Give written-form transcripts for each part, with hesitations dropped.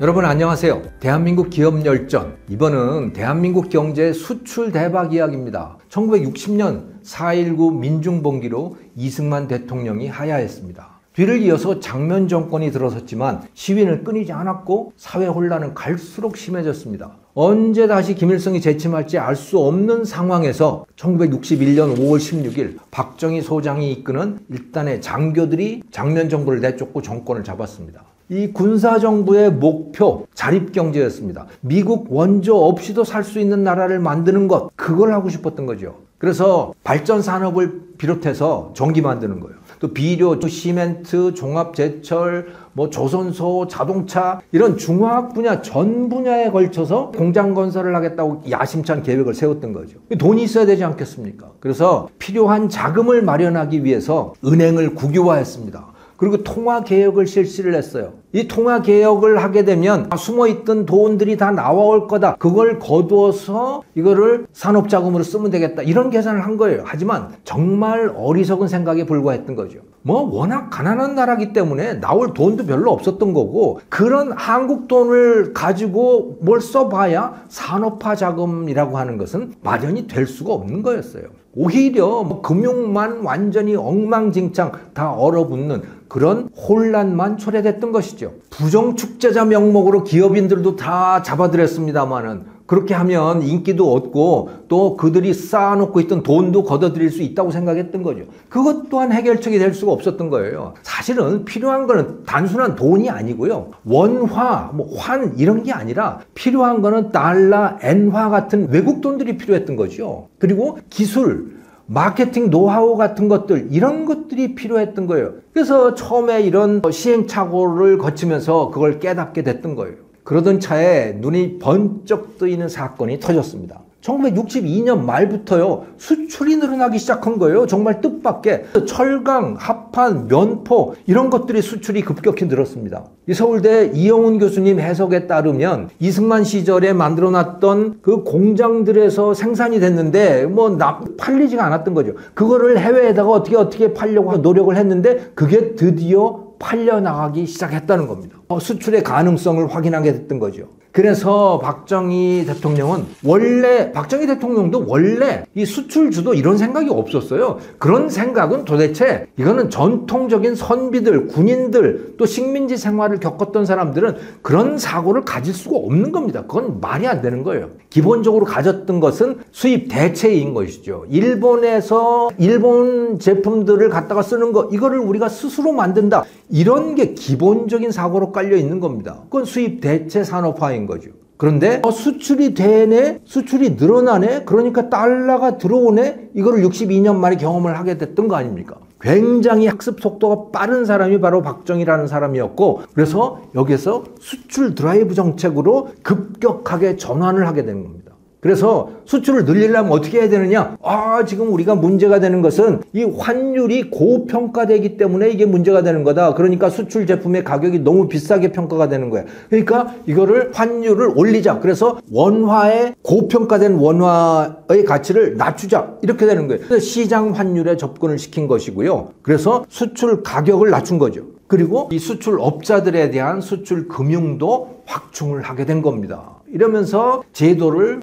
여러분 안녕하세요. 대한민국 기업 열전. 이번은 대한민국 경제의 수출 대박 이야기입니다. 1960년 4.19 민중봉기로 이승만 대통령이 하야했습니다. 뒤를 이어서 장면 정권이 들어섰지만 시위는 끊이지 않았고 사회 혼란은 갈수록 심해졌습니다. 언제 다시 김일성이 재침할지 알 수 없는 상황에서 1961년 5월 16일 박정희 소장이 이끄는 일단의 장교들이 장면 정부를 내쫓고 정권을 잡았습니다. 이 군사정부의 목표 자립경제였습니다. 미국 원조 없이도 살 수 있는 나라를 만드는 것, 그걸 하고 싶었던 거죠. 그래서 발전산업을 비롯해서 전기 만드는 거예요. 또 비료, 또 시멘트, 종합제철, 조선소, 자동차 이런 중화학 분야 전 분야에 걸쳐서 공장 건설을 하겠다고 야심찬 계획을 세웠던 거죠. 돈이 있어야 되지 않겠습니까? 그래서 필요한 자금을 마련하기 위해서 은행을 국유화했습니다. 그리고 통화개혁을 실시를 했어요. 이 통화개혁을 하게 되면 숨어있던 돈들이 다 나와올 거다. 그걸 거두어서 이거를 산업자금으로 쓰면 되겠다. 이런 계산을 한 거예요. 하지만 정말 어리석은 생각에 불과했던 거죠. 워낙 가난한 나라기 때문에 나올 돈도 별로 없었던 거고, 그런 한국 돈을 가지고 뭘 써봐야 산업화 자금이라고 하는 것은 마련이 될 수가 없는 거였어요. 오히려 금융만 완전히 엉망진창 다 얼어붙는 그런 혼란만 초래됐던 것이죠. 부정축제자 명목으로 기업인들도 다 잡아들였습니다마는 그렇게 하면 인기도 얻고 또 그들이 쌓아놓고 있던 돈도 걷어들일 수 있다고 생각했던 거죠. 그것 또한 해결책이 될 수가 없었던 거예요. 사실은 필요한 거는 단순한 돈이 아니고요. 원화, 환 이런 게 아니라 필요한 거는 달러, 엔화 같은 외국 돈들이 필요했던 거죠. 그리고 기술, 마케팅 노하우 같은 것들, 이런 것들이 필요했던 거예요. 그래서 처음에 이런 시행착오를 거치면서 그걸 깨닫게 됐던 거예요. 그러던 차에 눈이 번쩍 뜨이는 사건이 터졌습니다. 1962년 말부터요, 수출이 늘어나기 시작한 거예요. 정말 뜻밖의 철강, 합판, 면포 이런 것들이 수출이 급격히 늘었습니다. 이 서울대 이영훈 교수님 해석에 따르면 이승만 시절에 만들어놨던 그 공장들에서 생산이 됐는데 팔리지가 않았던 거죠. 그거를 해외에다가 어떻게 팔려고 노력을 했는데 그게 드디어 팔려나가기 시작했다는 겁니다. 수출의 가능성을 확인하게 됐던 거죠. 그래서 박정희 대통령도 원래 이 수출주도 이런 생각이 없었어요. 그런 생각은 도대체 이거는 전통적인 선비들, 군인들, 또 식민지 생활을 겪었던 사람들은 그런 사고를 가질 수가 없는 겁니다. 그건 말이 안 되는 거예요. 기본적으로 가졌던 것은 수입 대체인 것이죠. 일본에서 일본 제품들을 갖다가 쓰는 거, 이거를 우리가 스스로 만든다. 이런 게 기본적인 사고로 깔려 있는 겁니다. 그건 수입 대체 산업화인 거죠. 그런데 수출이 되네, 수출이 늘어나네, 그러니까 달러가 들어오네, 이거를 62년 만에 경험을 하게 됐던 거 아닙니까? 굉장히 학습 속도가 빠른 사람이 바로 박정희라는 사람이었고, 그래서 여기서 수출 드라이브 정책으로 급격하게 전환을 하게 되는 겁니다. 그래서 수출을 늘리려면 어떻게 해야 되느냐? 지금 우리가 문제가 되는 것은 이 환율이 고평가되기 때문에 이게 문제가 되는 거다. 그러니까 수출 제품의 가격이 너무 비싸게 평가가 되는 거야. 그러니까 이거를 환율을 올리자. 그래서 고평가된 원화의 가치를 낮추자. 이렇게 되는 거예요. 그래서 시장 환율에 접근을 시킨 것이고요. 그래서 수출 가격을 낮춘 거죠. 그리고 이 수출업자들에 대한 수출 금융도 확충을 하게 된 겁니다. 이러면서 제도를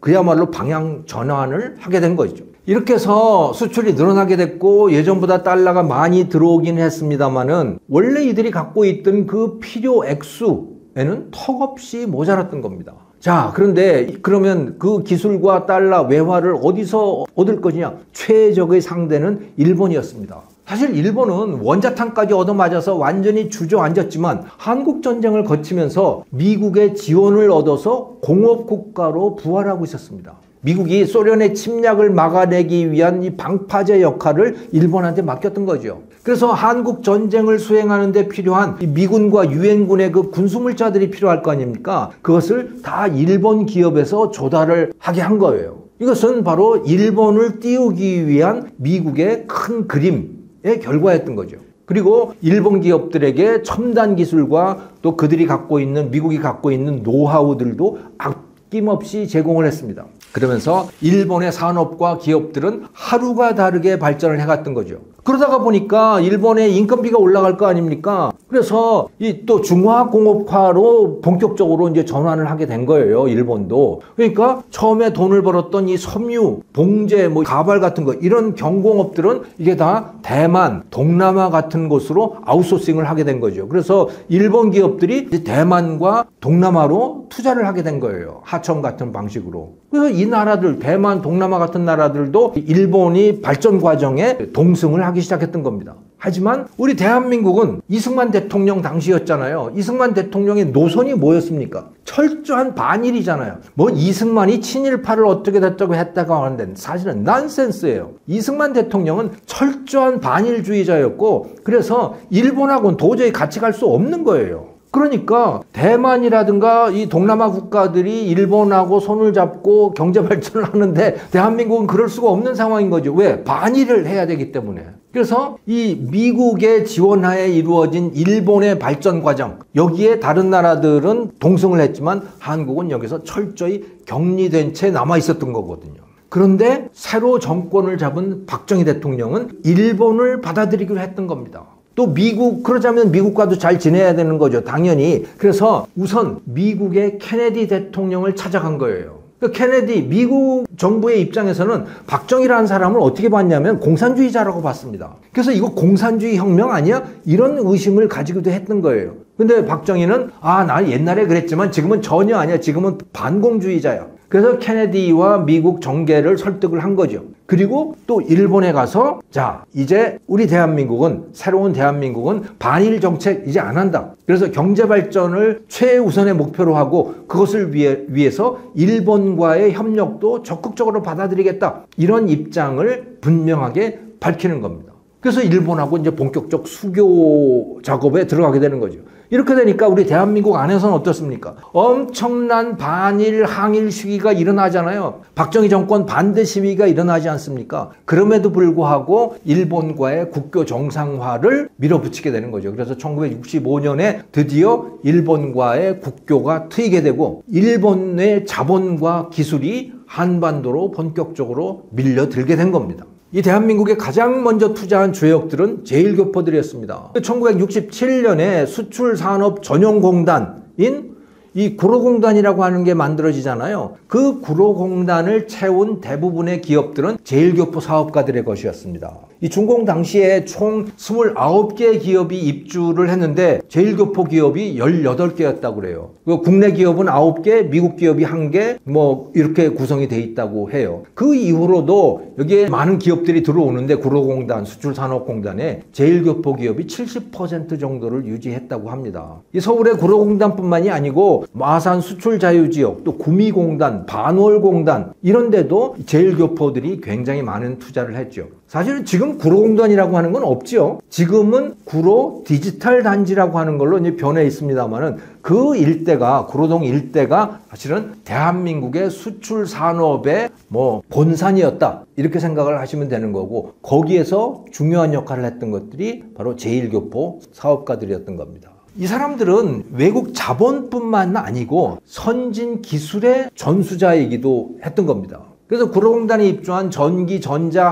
그야말로 방향 전환을 하게 된 거죠. 이렇게 해서 수출이 늘어나게 됐고 예전보다 달러가 많이 들어오긴 했습니다만은 원래 이들이 갖고 있던 그 필요 액수에는 턱없이 모자랐던 겁니다. 자, 그런데 그러면 그 기술과 달러, 외화를 어디서 얻을 것이냐? 최적의 상대는 일본이었습니다. 사실 일본은 원자탄까지 얻어맞아서 완전히 주저앉았지만 한국전쟁을 거치면서 미국의 지원을 얻어서 공업국가로 부활하고 있었습니다. 미국이 소련의 침략을 막아내기 위한 이 방파제 역할을 일본한테 맡겼던 거죠. 그래서 한국 전쟁을 수행하는 데 필요한 미군과 유엔군의 그 군수물자들이 필요할 거 아닙니까? 그것을 다 일본 기업에서 조달을 하게 한 거예요. 이것은 바로 일본을 띄우기 위한 미국의 큰 그림의 결과였던 거죠. 그리고 일본 기업들에게 첨단 기술과 또 그들이 갖고 있는, 미국이 갖고 있는 노하우들도 아낌없이 제공을 했습니다. 그러면서 일본의 산업과 기업들은 하루가 다르게 발전을 해갔던 거죠. 그러다가 보니까 일본의 인건비가 올라갈 거 아닙니까? 그래서 이 또 중화공업화로 본격적으로 이제 전환을 하게 된 거예요, 일본도. 그러니까 처음에 돈을 벌었던 이 섬유, 봉제, 뭐 가발 같은 거 이런 경공업들은 이게 다 대만, 동남아 같은 곳으로 아웃소싱을 하게 된 거죠. 그래서 일본 기업들이 대만과 동남아로 투자를 하게 된 거예요. 하청 같은 방식으로. 그래서 이 나라들, 대만, 동남아 같은 나라들도 일본이 발전 과정에 동승을 하기 시작했던 겁니다. 하지만 우리 대한민국은 이승만 대통령 당시였잖아요. 이승만 대통령의 노선이 뭐였습니까? 철저한 반일이잖아요. 뭐 이승만이 친일파를 어떻게 됐다고 했다고 하는데 사실은 난센스예요. 이승만 대통령은 철저한 반일주의자였고 그래서 일본하고는 도저히 같이 갈 수 없는 거예요. 그러니까 대만이라든가 이 동남아 국가들이 일본하고 손을 잡고 경제 발전을 하는데 대한민국은 그럴 수가 없는 상황인 거죠. 왜? 반일을 해야 되기 때문에. 그래서 이 미국의 지원하에 이루어진 일본의 발전 과정, 여기에 다른 나라들은 동승을 했지만 한국은 여기서 철저히 격리된 채 남아 있었던 거거든요. 그런데 새로 정권을 잡은 박정희 대통령은 일본을 받아들이기로 했던 겁니다. 또 미국, 그러자면 미국과도 잘 지내야 되는 거죠, 당연히. 그래서 우선 미국의 케네디 대통령을 찾아간 거예요. 케네디, 미국 정부의 입장에서는 박정희라는 사람을 어떻게 봤냐면 공산주의자라고 봤습니다. 그래서 이거 공산주의 혁명 아니야? 이런 의심을 가지기도 했던 거예요. 근데 박정희는 나 옛날에 그랬지만 지금은 전혀 아니야. 지금은 반공주의자야. 그래서 케네디와 미국 정계를 설득을 한 거죠. 그리고 또 일본에 가서 자, 이제 우리 대한민국은, 새로운 대한민국은 반일 정책 이제 안 한다. 그래서 경제 발전을 최우선의 목표로 하고 그것을 위해서 일본과의 협력도 적극적으로 받아들이겠다. 이런 입장을 분명하게 밝히는 겁니다. 그래서 일본하고 이제 본격적 수교 작업에 들어가게 되는 거죠. 이렇게 되니까 우리 대한민국 안에서는 어떻습니까? 엄청난 반일, 항일 시위가 일어나잖아요. 박정희 정권 반대 시위가 일어나지 않습니까? 그럼에도 불구하고 일본과의 국교 정상화를 밀어붙이게 되는 거죠. 그래서 1965년에 드디어 일본과의 국교가 트이게 되고 일본의 자본과 기술이 한반도로 본격적으로 밀려들게 된 겁니다. 이 대한민국에 가장 먼저 투자한 주역들은 제1교포들이었습니다. 1967년에 수출산업전용공단인 이 구로공단이라고 하는 게 만들어지잖아요. 그 구로공단을 채운 대부분의 기업들은 제1교포 사업가들의 것이었습니다. 이 준공 당시에 총 29개 기업이 입주를 했는데 제1교포 기업이 18개였다고 그래요. 국내 기업은 9개, 미국 기업이 1개, 뭐 이렇게 구성이 돼 있다고 해요. 그 이후로도 여기에 많은 기업들이 들어오는데 구로공단, 수출산업공단에 제1교포 기업이 70% 정도를 유지했다고 합니다. 이 서울의 구로공단뿐만이 아니고 마산 수출자유지역, 또 구미공단, 반월공단 이런 데도 제1교포들이 굉장히 많은 투자를 했죠. 사실은 지금 구로공단이라고 하는 건 없죠. 지금은 구로 디지털 단지라고 하는 걸로 이제 변해 있습니다만은 그 일대가, 구로동 일대가 사실은 대한민국의 수출 산업의 뭐 본산이었다. 이렇게 생각을 하시면 되는 거고 거기에서 중요한 역할을 했던 것들이 바로 제1교포 사업가들이었던 겁니다. 이 사람들은 외국 자본뿐만 아니고 선진 기술의 전수자이기도 했던 겁니다. 그래서 구로공단에 입주한 전기, 전자,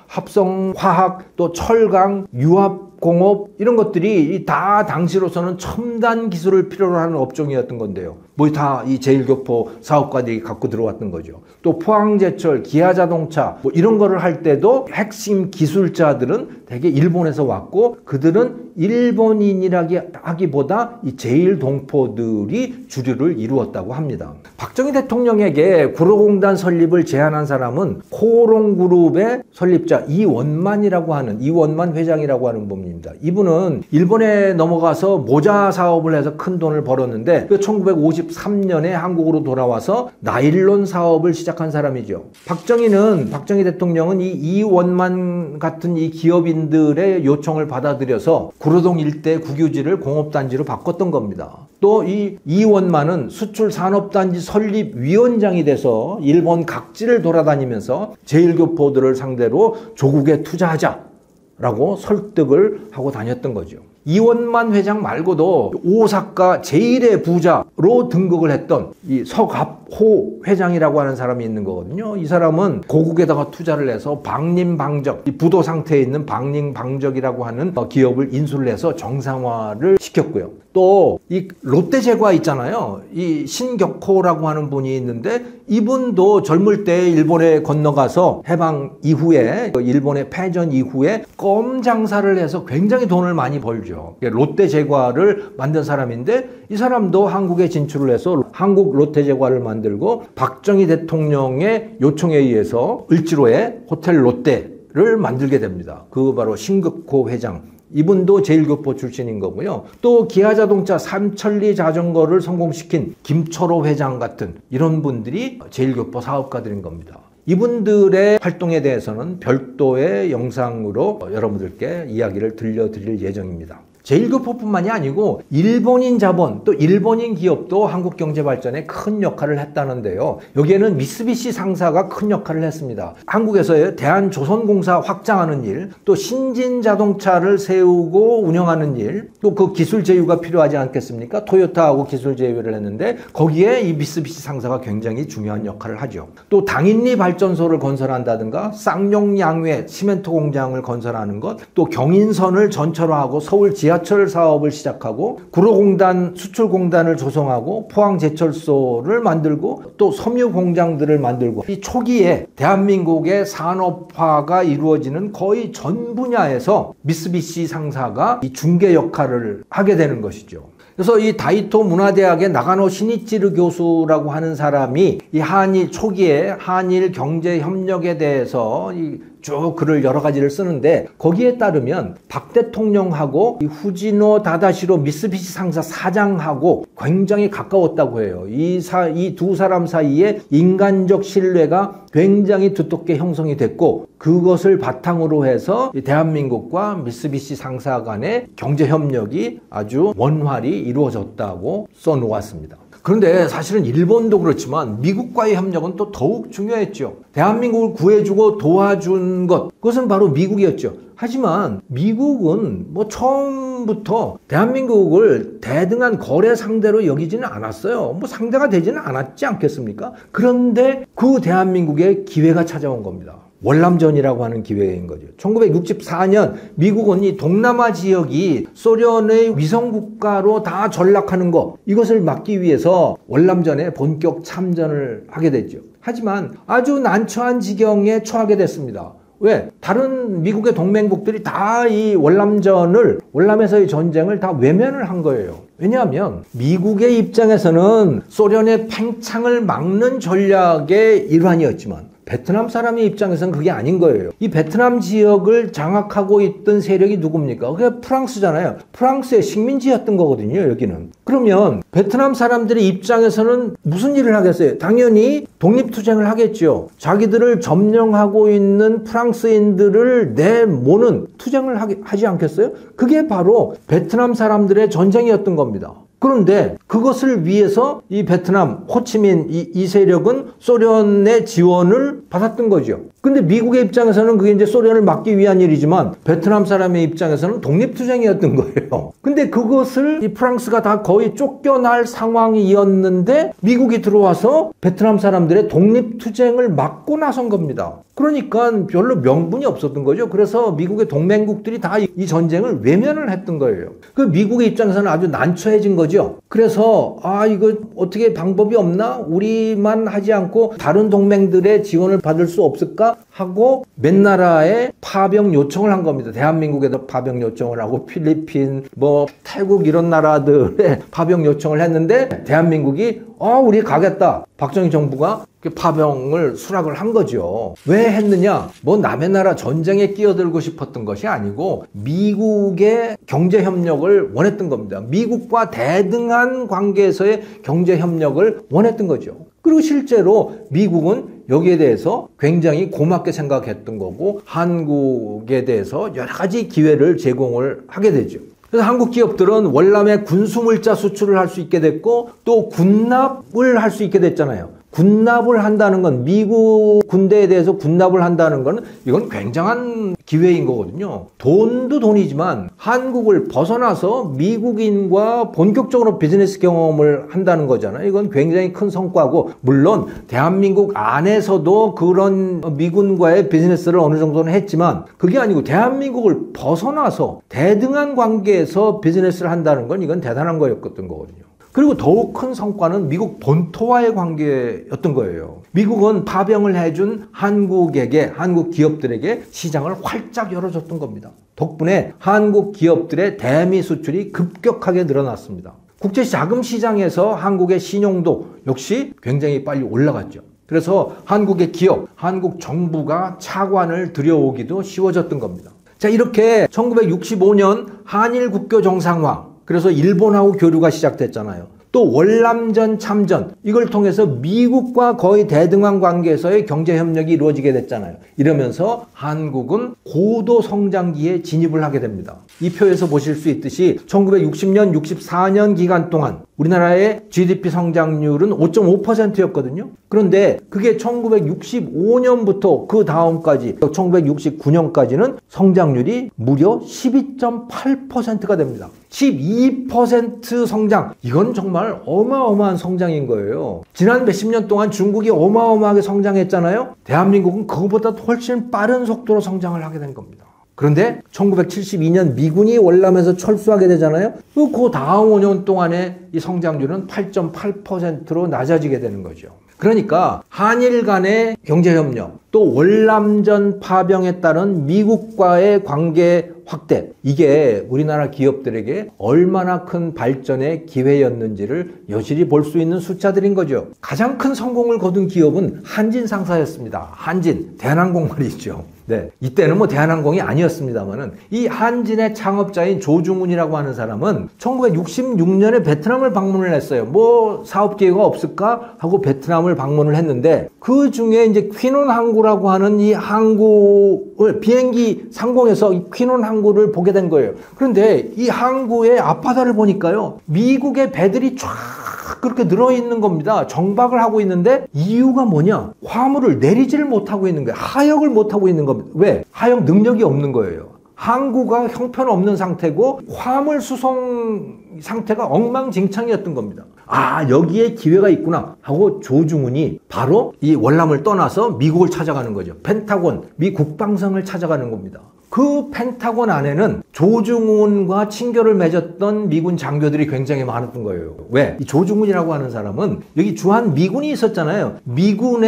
합성화학, 또 철강, 유압공업 이런 것들이 다 당시로서는 첨단 기술을 필요로 하는 업종이었던 건데요. 뭐 다 이 제1교포 사업가들이 갖고 들어왔던 거죠. 또 포항제철, 기아자동차 뭐 이런 거를 할 때도 핵심 기술자들은 대개 일본에서 왔고 그들은 일본인이라기보다 이 제1동포들이 주류를 이루었다고 합니다. 박정희 대통령에게 구로공단 설립을 제안한 사람은 코오롱그룹의 설립자 이원만 회장이라고 하는 분입니다. 이분은 일본에 넘어가서 모자 사업을 해서 큰 돈을 벌었는데 1953년에 한국으로 돌아와서 나일론 사업을 시작한 사람이죠. 박정희 대통령은 이 이원만 같은 이 기업인들의 요청을 받아들여서 구로동 일대 국유지를 공업단지로 바꿨던 겁니다. 또 이 이원만은 수출산업단지 설립위원장이 돼서 일본 각지를 돌아다니면서 제1교포들을 상대로 조국에 투자하자라고 설득을 하고 다녔던 거죠. 이원만 회장 말고도 오사카 제1의 부자로 등극을 했던 이 서갑호 회장이라고 하는 사람이 있는 거거든요. 이 사람은 고국에다가 투자를 해서 방림방적, 이 부도 상태에 있는 방림방적이라고 하는 기업을 인수를 해서 정상화를 시켰고요. 또 이 롯데제과 있잖아요. 이 신격호라고 하는 분이 있는데 이분도 젊을 때 일본에 건너가서 해방 이후에 일본의 패전 이후에 껌 장사를 해서 굉장히 돈을 많이 벌죠. 롯데제과를 만든 사람인데 이 사람도 한국에 진출을 해서 한국 롯데제과를 만들고 박정희 대통령의 요청에 의해서 을지로에 호텔 롯데를 만들게 됩니다. 그거 바로 신격호 회장. 이분도 제일교포 출신인 거고요. 또 기아자동차 삼천리 자전거를 성공시킨 김철호 회장 같은 이런 분들이 제일교포 사업가들인 겁니다. 이분들의 활동에 대해서는 별도의 영상으로 여러분들께 이야기를 들려드릴 예정입니다. 제일교포뿐만이 아니고 일본인 자본 또 일본인 기업도 한국 경제 발전에 큰 역할을 했다는데요. 여기에는 미쓰비시 상사가 큰 역할을 했습니다. 한국에서의 대한조선공사 확장하는 일, 또 신진자동차를 세우고 운영하는 일, 또 그 기술 제휴가 필요하지 않겠습니까? 토요타하고 기술 제휴를 했는데 거기에 이 미쓰비시 상사가 굉장히 중요한 역할을 하죠. 또 당인리 발전소를 건설한다든가 쌍용양회 시멘트 공장을 건설하는 것, 또 경인선을 전철화하고 서울 지하철 사업을 시작하고 구로공단 수출공단을 조성하고 포항제철소를 만들고 또 섬유 공장들을 만들고 이 초기에 대한민국의 산업화가 이루어지는 거의 전 분야에서 미쓰비시 상사가 이 중개 역할을 하게 되는 것이죠. 그래서 이 다이토 문화대학의 나가노 시니치르 교수라고 하는 사람이 이 한일 초기에 한일 경제 협력에 대해서 쭉 글을 여러 가지를 쓰는데 거기에 따르면 박 대통령하고 이 후지노 다다시로 미쓰비시 상사 사장하고 굉장히 가까웠다고 해요. 이 두 사람 사이에 인간적 신뢰가 굉장히 두텁게 형성이 됐고 그것을 바탕으로 해서 대한민국과 미쓰비시 상사 간의 경제 협력이 아주 원활히 이루어졌다고 써놓았습니다. 그런데 사실은 일본도 그렇지만 미국과의 협력은 또 더욱 중요했죠. 대한민국을 구해주고 도와준 것, 그것은 바로 미국이었죠. 하지만 미국은 처음부터 대한민국을 대등한 거래 상대로 여기지는 않았어요. 상대가 되지는 않았지 않겠습니까? 그런데 그 대한민국에 기회가 찾아온 겁니다. 월남전이라고 하는 기회인 거죠. 1964년 미국은 이 동남아 지역이 소련의 위성국가로 다 전락하는 것, 이것을 막기 위해서 월남전에 본격 참전을 하게 됐죠. 하지만 아주 난처한 지경에 처하게 됐습니다. 왜? 다른 미국의 동맹국들이 다 이 월남에서의 전쟁을 다 외면을 한 거예요. 왜냐하면 미국의 입장에서는 소련의 팽창을 막는 전략의 일환이었지만 베트남 사람의 입장에서는 그게 아닌 거예요. 이 베트남 지역을 장악하고 있던 세력이 누굽니까? 그게 프랑스잖아요. 프랑스의 식민지였던 거거든요, 여기는. 그러면 베트남 사람들의 입장에서는 무슨 일을 하겠어요? 당연히 독립투쟁을 하겠죠. 자기들을 점령하고 있는 프랑스인들을 내모는 투쟁을 하지 않겠어요? 그게 바로 베트남 사람들의 전쟁이었던 겁니다. 그런데 그것을 위해서 이 베트남 호치민 이 세력은 소련의 지원을 받았던 거죠. 근데 미국의 입장에서는 그게 이제 소련을 막기 위한 일이지만 베트남 사람의 입장에서는 독립투쟁이었던 거예요. 근데 그것을 이 프랑스가 다 거의 쫓겨날 상황이었는데 미국이 들어와서 베트남 사람들의 독립투쟁을 막고 나선 겁니다. 그러니까 별로 명분이 없었던 거죠. 그래서 미국의 동맹국들이 다 이 전쟁을 외면을 했던 거예요. 그 미국의 입장에서는 아주 난처해진 거죠. 그래서 이거 어떻게 방법이 없나? 우리만 하지 않고 다른 동맹들의 지원을 받을 수 없을까? 하고 몇 나라에 파병 요청을 한 겁니다. 대한민국에도 파병 요청을 하고 필리핀, 태국 이런 나라들에 파병 요청을 했는데 대한민국이 우리 가겠다. 박정희 정부가 파병을 수락을 한 거죠. 왜 했느냐? 남의 나라 전쟁에 끼어들고 싶었던 것이 아니고 미국의 경제협력을 원했던 겁니다. 미국과 대등한 관계에서의 경제협력을 원했던 거죠. 그리고 실제로 미국은 여기에 대해서 굉장히 고맙게 생각했던 거고 한국에 대해서 여러 가지 기회를 제공을 하게 되죠. 그래서 한국 기업들은 월남에 군수물자 수출을 할 수 있게 됐고 또 군납을 할 수 있게 됐잖아요. 군납을 한다는 건, 미국 군대에 대해서 군납을 한다는 건 이건 굉장한 기회인 거거든요. 돈도 돈이지만 한국을 벗어나서 미국인과 본격적으로 비즈니스 경험을 한다는 거잖아요. 이건 굉장히 큰 성과고, 물론 대한민국 안에서도 그런 미군과의 비즈니스를 어느 정도는 했지만 그게 아니고 대한민국을 벗어나서 대등한 관계에서 비즈니스를 한다는 건 이건 대단한 거였던 거거든요. 그리고 더욱 큰 성과는 미국 본토와의 관계였던 거예요. 미국은 파병을 해준 한국에게, 한국 기업들에게 시장을 활짝 열어줬던 겁니다. 덕분에 한국 기업들의 대미 수출이 급격하게 늘어났습니다. 국제 자금 시장에서 한국의 신용도 역시 굉장히 빨리 올라갔죠. 그래서 한국의 기업, 한국 정부가 차관을 들여오기도 쉬워졌던 겁니다. 자, 이렇게 1965년 한일 국교 정상화, 그래서 일본하고 교류가 시작됐잖아요. 또 월남전 참전, 이걸 통해서 미국과 거의 대등한 관계에서의 경제협력이 이루어지게 됐잖아요. 이러면서 한국은 고도 성장기에 진입을 하게 됩니다. 이 표에서 보실 수 있듯이 1960년, 64년 기간 동안 우리나라의 GDP 성장률은 5.5%였거든요. 그런데 그게 1965년부터 그 다음까지 1969년까지는 성장률이 무려 12.8%가 됩니다. 12% 성장. 이건 정말 어마어마한 성장인 거예요. 지난 몇십 년 동안 중국이 어마어마하게 성장했잖아요. 대한민국은 그거보다 훨씬 빠른 속도로 성장을 하게 된 겁니다. 그런데 1972년 미군이 월남에서 철수하게 되잖아요. 그 다음 5년 동안의 이 성장률은 8.8%로 낮아지게 되는 거죠. 그러니까 한일 간의 경제협력, 또 월남전 파병에 따른 미국과의 관계 확대, 이게 우리나라 기업들에게 얼마나 큰 발전의 기회였는지를 여실히 볼 수 있는 숫자들인 거죠. 가장 큰 성공을 거둔 기업은 한진상사였습니다. 한진, 대한항공 말이죠. 네, 이때는 뭐 대한항공이 아니었습니다만은 이 한진의 창업자인 조중훈이라고 하는 사람은 1966년에 베트남을 방문을 했어요. 뭐 사업 기회가 없을까 하고 베트남을 방문을 했는데 그 중에 이제 퀸온 항구라고 하는 이 항구를 비행기 상공에서 이 퀸온 항구를 보게 된 거예요. 그런데 이 항구의 앞바다를 보니까요, 미국의 배들이 쫙 그렇게 늘어있는 겁니다. 정박을 하고 있는데 이유가 뭐냐? 화물을 내리지를 못하고 있는 거예요. 하역을 못하고 있는 겁니다. 왜? 하역 능력이 없는 거예요. 항구가 형편없는 상태고 화물 수송 상태가 엉망진창이었던 겁니다. 아, 여기에 기회가 있구나 하고 조중훈이 바로 이 월남을 떠나서 미국을 찾아가는 거죠. 펜타곤, 미 국방성을 찾아가는 겁니다. 그 펜타곤 안에는 조중훈과 친교를 맺었던 미군 장교들이 굉장히 많았던 거예요. 왜? 이 조중훈이라고 하는 사람은 여기 주한 미군이 있었잖아요. 미군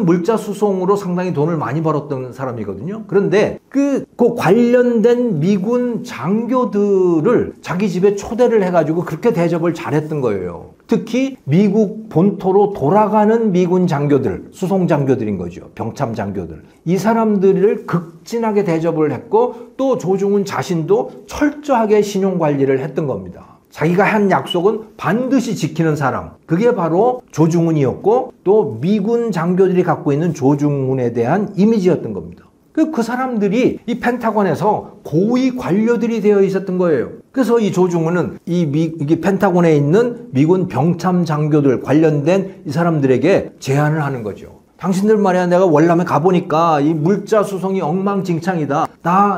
물자 수송으로 상당히 돈을 많이 벌었던 사람이거든요. 그런데 그 관련된 미군 장교들을 자기 집에 초대를 해가지고 그렇게 대접을 잘했던 거예요. 특히 미국 본토로 돌아가는 미군 장교들, 수송 장교들인 거죠. 병참 장교들. 이 사람들을 극진하게 대접을 했고 또 조중훈 자신도 철저하게 신용관리를 했던 겁니다. 자기가 한 약속은 반드시 지키는 사람. 그게 바로 조중훈이었고 또 미군 장교들이 갖고 있는 조중훈에 대한 이미지였던 겁니다. 그 사람들이 이 펜타곤에서 고위 관료들이 되어 있었던 거예요. 그래서 이 조중훈은 이 펜타곤에 있는 미군 병참 장교들 관련된 이 사람들에게 제안을 하는 거죠. 당신들 말이야, 내가 월남에 가보니까 이 물자 수송이 엉망진창이다.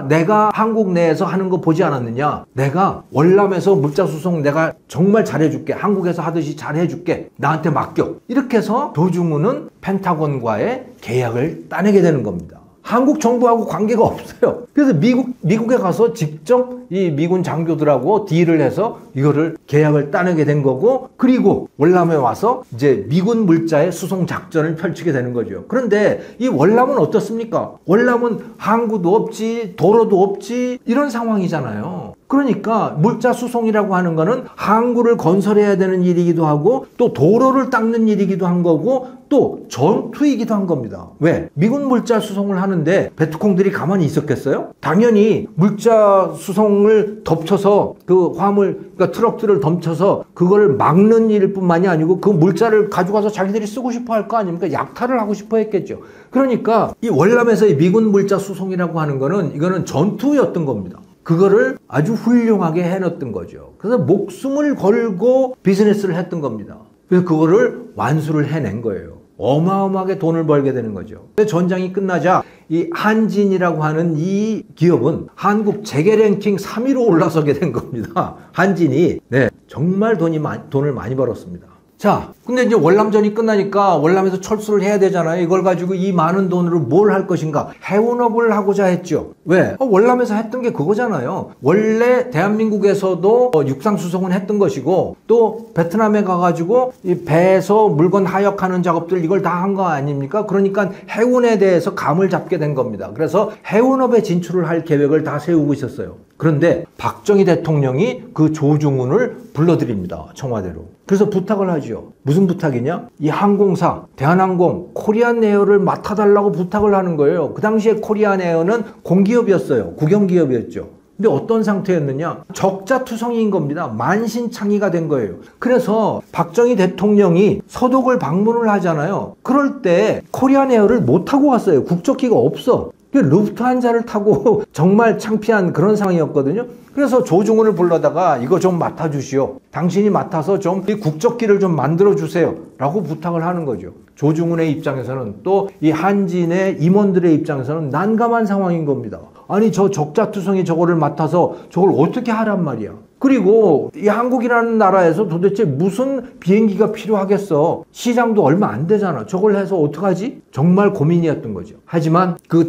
내가 한국 내에서 하는 거 보지 않았느냐? 내가 월남에서 물자 수송 내가 정말 잘해줄게. 한국에서 하듯이 잘해줄게. 나한테 맡겨. 이렇게 해서 조중훈은 펜타곤과의 계약을 따내게 되는 겁니다. 한국 정부하고 관계가 없어요. 그래서 미국에 가서 직접 이 미군 장교들하고 딜을 해서 이거를 계약을 따내게 된 거고, 그리고 월남에 와서 이제 미군 물자의 수송 작전을 펼치게 되는 거죠. 그런데 이 월남은 어떻습니까? 월남은 항구도 없지, 도로도 없지, 이런 상황이잖아요. 그러니까 물자 수송이라고 하는 거는 항구를 건설해야 되는 일이기도 하고 또 도로를 닦는 일이기도 한 거고 또 전투이기도 한 겁니다. 왜? 미군 물자 수송을 하는데 베트콩들이 가만히 있었겠어요? 당연히 물자 수송을 덮쳐서 그 화물, 그러니까 트럭들을 덮쳐서 그걸 막는 일일 뿐만이 아니고 그 물자를 가져가서 자기들이 쓰고 싶어 할 거 아닙니까? 약탈을 하고 싶어 했겠죠. 그러니까 이 월남에서의 미군 물자 수송이라고 하는 거는 이거는 전투였던 겁니다. 그거를 아주 훌륭하게 해놨던 거죠. 그래서 목숨을 걸고 비즈니스를 했던 겁니다. 그래서 그거를 완수를 해낸 거예요. 어마어마하게 돈을 벌게 되는 거죠. 전장이 끝나자 이 한진이라고 하는 이 기업은 한국 재계 랭킹 3위로 올라서게 된 겁니다. 한진이. 네, 정말 돈을 많이 벌었습니다. 자, 근데 이제 월남전이 끝나니까 월남에서 철수를 해야 되잖아요. 이걸 가지고 이 많은 돈으로 뭘 할 것인가? 해운업을 하고자 했죠. 왜? 월남에서 했던 게 그거잖아요. 원래 대한민국에서도 육상수송은 했던 것이고 또 베트남에 가가지고 이 배에서 물건 하역하는 작업들 이걸 다 한 거 아닙니까? 그러니까 해운에 대해서 감을 잡게 된 겁니다. 그래서 해운업에 진출을 할 계획을 다 세우고 있었어요. 그런데 박정희 대통령이 그 조중훈을 불러들입니다. 청와대로. 그래서 부탁을 하죠. 무슨 부탁이냐? 이 항공사, 대한항공, 코리안에어를 맡아달라고 부탁을 하는 거예요. 그 당시에 코리안에어는 공기업이었어요. 국영기업이었죠. 근데 어떤 상태였느냐? 적자투성이인 겁니다. 만신창이가 된 거예요. 그래서 박정희 대통령이 서독을 방문을 하잖아요. 그럴 때 코리안에어를 못 타고 갔어요. 국적기가 없어. 루프트한자를 타고 정말 창피한 그런 상황이었거든요. 그래서 조중훈을 불러다가 이거 좀 맡아주시오. 당신이 맡아서 좀 이 국적기를 좀 만들어주세요. 라고 부탁을 하는 거죠. 조중훈의 입장에서는 또 이 한진의 임원들의 입장에서는 난감한 상황인 겁니다. 아니 저 적자투성이 저거를 맡아서 저걸 어떻게 하란 말이야. 그리고 이 한국이라는 나라에서 도대체 무슨 비행기가 필요하겠어. 시장도 얼마 안 되잖아. 저걸 해서 어떡하지? 정말 고민이었던 거죠. 하지만 그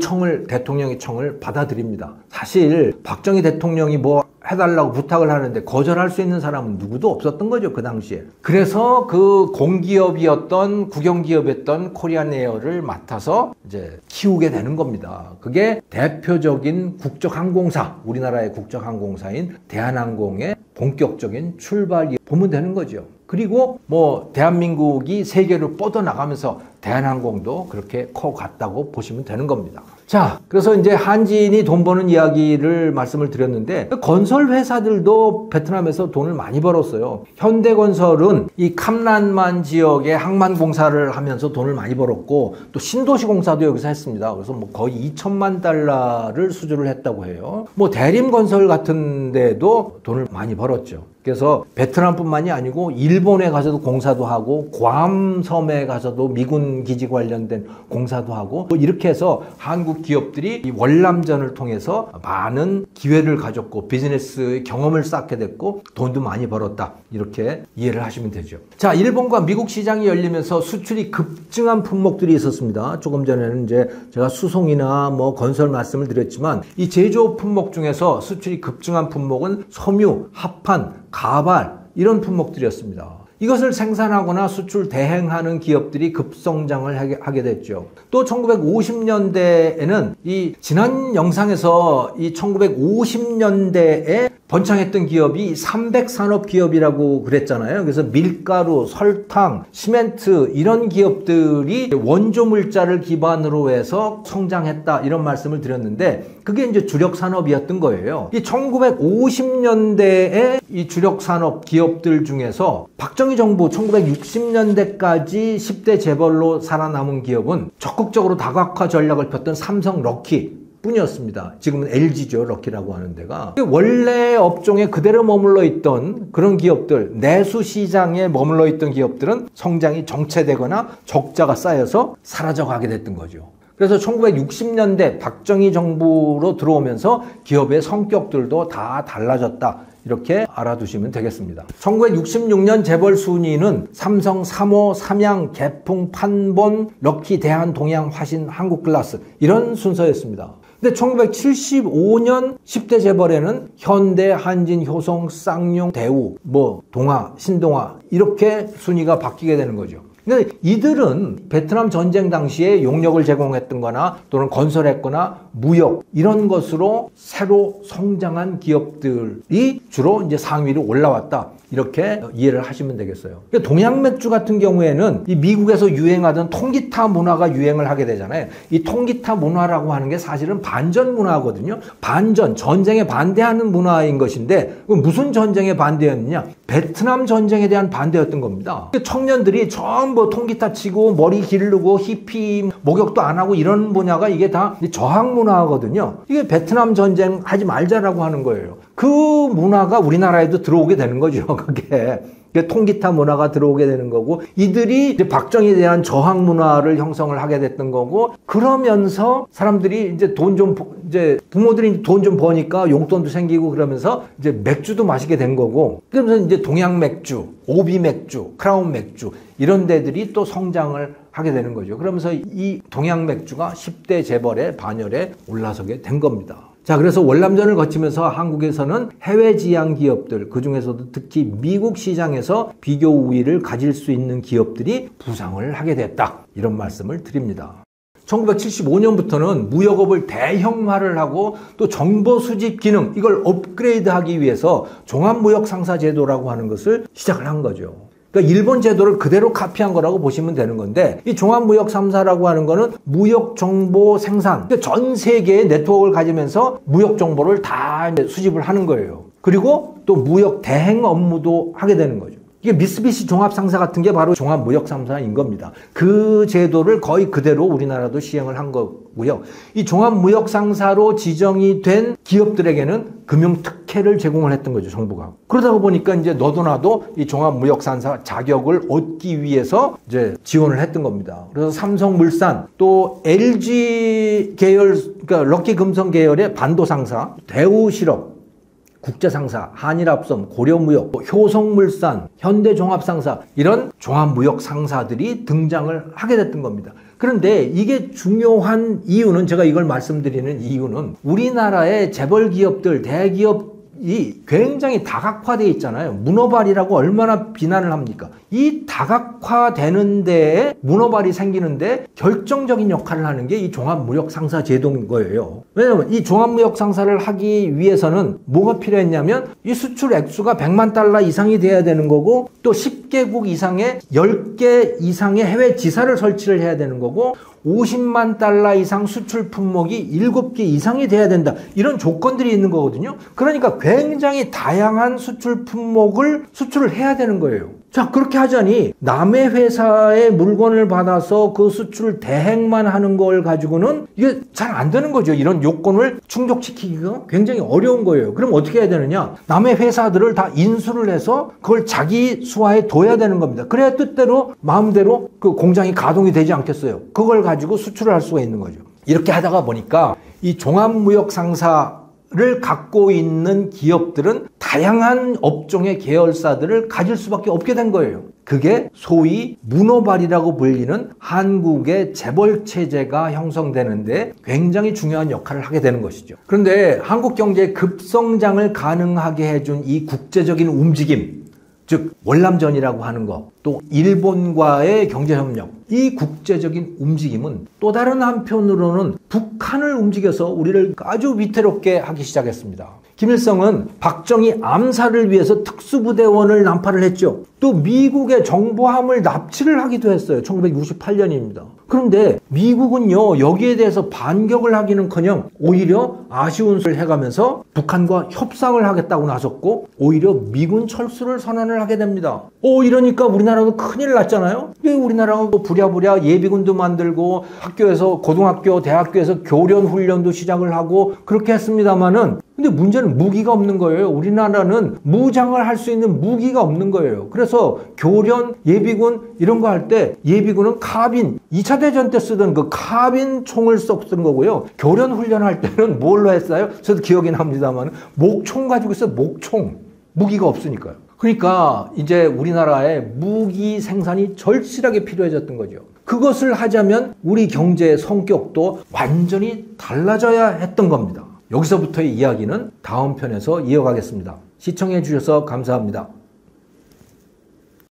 대통령의 청을 받아들입니다. 사실 박정희 대통령이 뭐 해달라고 부탁을 하는데 거절할 수 있는 사람은 누구도 없었던 거죠. 그 당시에. 그래서 그 공기업이었던 국영기업이었던 코리안에어를 맡아서 이제 키우게 되는 겁니다. 그게 대표적인 국적항공사, 우리나라의 국적항공사인 대한항공의 본격적인 출발이 보면 되는 거죠. 그리고 뭐 대한민국이 세계로 뻗어나가면서 대한항공도 그렇게 커갔다고 보시면 되는 겁니다. 자, 그래서 이제 한진이 돈 버는 이야기를 말씀을 드렸는데 건설 회사들도 베트남에서 돈을 많이 벌었어요. 현대건설은 이 캄란만 지역에 항만공사를 하면서 돈을 많이 벌었고 또 신도시공사도 여기서 했습니다. 그래서 뭐 거의 2천만 달러를 수주를 했다고 해요. 뭐 대림건설 같은 데도 돈을 많이 벌었죠. 그래서 베트남뿐만이 아니고 일본에 가서도 공사도 하고 괌섬에 가서도 미군 기지 관련된 공사도 하고 이렇게 해서 한국 기업들이 이 월남전을 통해서 많은 기회를 가졌고 비즈니스 경험을 쌓게 됐고 돈도 많이 벌었다. 이렇게 이해를 하시면 되죠. 자, 일본과 미국 시장이 열리면서 수출이 급증한 품목들이 있었습니다. 조금 전에는 이제 제가 수송이나 뭐 건설 말씀을 드렸지만 이 제조업 품목 중에서 수출이 급증한 품목은 섬유, 합판, 가발 이런 품목들이었습니다. 이것을 생산하거나 수출 대행하는 기업들이 급성장을 하게 됐죠. 또 1950년대에는 이 지난 영상에서 이 1950년대에 번창했던 기업이 300산업 기업이라고 그랬잖아요. 그래서 밀가루, 설탕, 시멘트 이런 기업들이 원조 물자를 기반으로 해서 성장했다 이런 말씀을 드렸는데 그게 이제 주력 산업이었던 거예요. 이 1950년대에 이 주력 산업 기업들 중에서 박정희 정부 1960년대까지 10대 재벌로 살아남은 기업은 적극적으로 다각화 전략을 폈던 삼성, 럭키 뿐이었습니다. 지금은 LG죠. 럭키라고 하는 데가. 원래 업종에 그대로 머물러 있던 그런 기업들, 내수 시장에 머물러 있던 기업들은 성장이 정체되거나 적자가 쌓여서 사라져가게 됐던 거죠. 그래서 1960년대 박정희 정부로 들어오면서 기업의 성격들도 다 달라졌다. 이렇게 알아두시면 되겠습니다. 1966년 재벌 순위는 삼성, 삼호, 삼양, 개풍, 판본, 럭키, 대한, 동양, 화신, 한국글라스 이런 순서였습니다. 근데 1975년 10대 재벌에는 현대, 한진, 효성, 쌍용, 대우, 동아, 신동아 이렇게 순위가 바뀌게 되는 거죠. 근데 이들은 베트남 전쟁 당시에 용역을 제공했던 거나 또는 건설했거나 무역 이런 것으로 새로 성장한 기업들이 주로 이제 상위로 올라왔다. 이렇게 이해를 하시면 되겠어요. 동양맥주 같은 경우에는 이 미국에서 유행하던 통기타 문화가 유행을 하게 되잖아요. 이 통기타 문화라고 하는 게 사실은 반전 문화거든요. 반전, 전쟁에 반대하는 문화인 것인데 무슨 전쟁에 반대였느냐? 베트남 전쟁에 대한 반대였던 겁니다. 청년들이 전부 통기타 치고 머리 기르고 히피 목욕도 안 하고 이런 분야가 이게 다 저항 문화거든요. 이게 베트남 전쟁 하지 말자라고 하는 거예요. 그 문화가 우리나라에도 들어오게 되는 거죠. 그게. 통기타 문화가 들어오게 되는 거고, 이들이 이제 박정희에 대한 저항 문화를 형성을 하게 됐던 거고, 그러면서 사람들이 이제 이제 부모들이 돈 좀 버니까 용돈도 생기고 그러면서 이제 맥주도 마시게 된 거고, 그러면서 이제 동양 맥주, 오비 맥주, 크라운 맥주 이런 데들이 또 성장을 하게 되는 거죠. 그러면서 이 동양 맥주가 10대 재벌의 반열에 올라서게 된 겁니다. 자, 그래서 월남전을 거치면서 한국에서는 해외 지향 기업들, 그중에서도 특히 미국 시장에서 비교 우위를 가질 수 있는 기업들이 부상을 하게 됐다. 이런 말씀을 드립니다. 1975년부터는 무역업을 대형화를 하고 또 정보 수집 기능, 이걸 업그레이드하기 위해서 종합무역상사제도라고 하는 것을 시작을 한 거죠. 그러니까 일본 제도를 그대로 카피한 거라고 보시면 되는 건데, 이 종합무역상사라고 하는 거는 무역정보 생산, 그러니까 전 세계의 네트워크를 가지면서 무역정보를 다 수집을 하는 거예요. 그리고 또 무역 대행 업무도 하게 되는 거죠. 이게 미쓰비시 종합상사 같은 게 바로 종합무역상사인 겁니다. 그 제도를 거의 그대로 우리나라도 시행을 한 거고요. 이 종합무역상사로 지정이 된 기업들에게는 금융특혜를 제공을 했던 거죠, 정부가. 그러다 보니까 이제 너도 나도 이 종합무역상사 자격을 얻기 위해서 이제 지원을 했던 겁니다. 그래서 삼성물산, 또 LG 계열, 그러니까 럭키금성 계열의 반도상사, 대우실업, 국제상사, 한일합섬, 고려무역, 효성물산, 현대종합상사, 이런 종합무역상사들이 등장을 하게 됐던 겁니다. 그런데 이게 중요한 이유는, 제가 이걸 말씀드리는 이유는 우리나라의 재벌 기업들, 대기업이 굉장히 다각화되어 있잖아요. 문어발이라고 얼마나 비난을 합니까? 이 다각화되는 데에 문어발이 생기는데 결정적인 역할을 하는 게 이 종합무역상사 제도인 거예요. 왜냐하면 이 종합무역상사를 하기 위해서는 뭐가 필요했냐면, 이 수출 액수가 100만 달러 이상이 돼야 되는 거고, 또 10개국 이상의 10개 이상의 해외 지사를 설치를 해야 되는 거고, 50만 달러 이상 수출 품목이 7개 이상이 돼야 된다. 이런 조건들이 있는 거거든요. 그러니까 굉장히 다양한 수출 품목을 수출을 해야 되는 거예요. 자, 그렇게 하자니 남의 회사의 물건을 받아서 그 수출 대행만 하는 걸 가지고는 이게 잘 안 되는 거죠. 이런 요건을 충족시키기가 굉장히 어려운 거예요. 그럼 어떻게 해야 되느냐? 남의 회사들을 다 인수를 해서 그걸 자기 수하에 둬야 되는 겁니다. 그래야 뜻대로 마음대로 그 공장이 가동이 되지 않겠어요. 그걸 가지고 수출을 할 수가 있는 거죠. 이렇게 하다가 보니까 이 종합무역상사 를 갖고 있는 기업들은 다양한 업종의 계열사들을 가질 수밖에 없게 된 거예요. 그게 소위 문어발이라고 불리는 한국의 재벌 체제가 형성되는데 굉장히 중요한 역할을 하게 되는 것이죠. 그런데 한국 경제의 급성장을 가능하게 해준 이 국제적인 움직임, 즉 월남전이라고 하는 것, 또 일본과의 경제협력, 이 국제적인 움직임은 또 다른 한편으로는 북한을 움직여서 우리를 아주 위태롭게 하기 시작했습니다. 김일성은 박정희 암살을 위해서 특수부대원을 난파를 했죠. 또 미국의 정보함을 납치를 하기도 했어요. 1968년입니다. 그런데 미국은요, 여기에 대해서 반격을 하기는커녕 오히려 아쉬운 소리를 해가면서 북한과 협상을 하겠다고 나섰고, 오히려 미군 철수를 선언을 하게 됩니다. 이러니까 우리나라도 큰일 났잖아요. 우리나라가 부랴부랴 예비군도 만들고 학교에서, 고등학교, 대학교에서 교련 훈련도 시작을 하고 그렇게 했습니다만은, 근데 문제는 무기가 없는 거예요. 우리나라는 무장을 할 수 있는 무기가 없는 거예요. 그래서 교련, 예비군 이런 거 할 때 예비군은 카빈, 2차 대전 때 쓰던 그 카빈 총을 썼던 거고요. 교련 훈련할 때는 뭘로 했어요? 저도 기억이 납니다만 목총 가지고 있어요. 목총. 무기가 없으니까요. 그러니까 이제 우리나라의 무기 생산이 절실하게 필요해졌던 거죠. 그것을 하자면 우리 경제의 성격도 완전히 달라져야 했던 겁니다. 여기서부터의 이야기는 다음 편에서 이어가겠습니다. 시청해 주셔서 감사합니다.